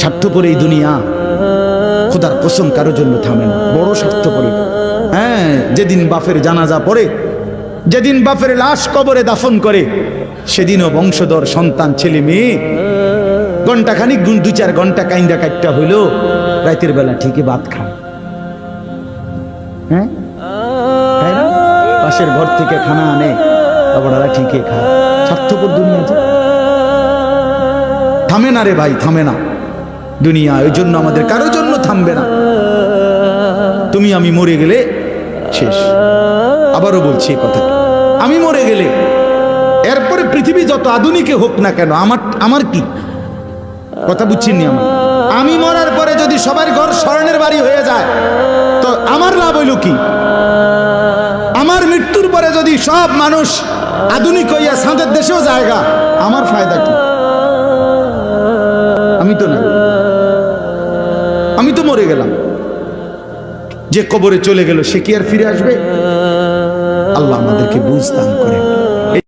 স্বার্থপর এই দুনিয়া, খোদার কসম কারোর জন্য থামে না, বড় স্বার্থপর। হ্যাঁ, যেদিন বাপের জানাজা পড়ে, যেদিন বাপের লাশ কবরে দাফন করে, সেদিনও বংশধর সন্তান ছেলে মেয়ে ঘন্টাখানিক 2-4 ঘন্টা কাইন্দা কাটটা হইল, রাতের বেলা ঠিকই ভাত খায়। হ্যাঁ, পাশের ঘর থেকে খানা আনে, বাবারা ঠিকই খায়। স্বার্থপর দুনিয়া যে থামে না রে ভাই, থামে না দুনিয়া। ওই জন্য আমাদের কারোর জন্য থামবে না। তুমি আমি মরে গেলে শেষ। আবারও বলছি এই কথা, আমি মরে গেলে এরপরে পৃথিবী যত আধুনিকে হোক না কেন, আমার কি কথা বুঝছেন নি? আমি মরার পরে যদি সবার ঘর স্বর্ণের বাড়ি হয়ে যায় তো আমার লাভ হইল কি? আমার মৃত্যুর পরে যদি সব মানুষ আধুনিক হইয়া সাঁদের দেশেও জায়গা, আমার ফায়দা কি? আমি তো না, আমি তো মরে গেলাম। যে কবরে চলে গেল সে কি আর ফিরে আসবে? আল্লাহ আমাদেরকে বুঝ দান করেন।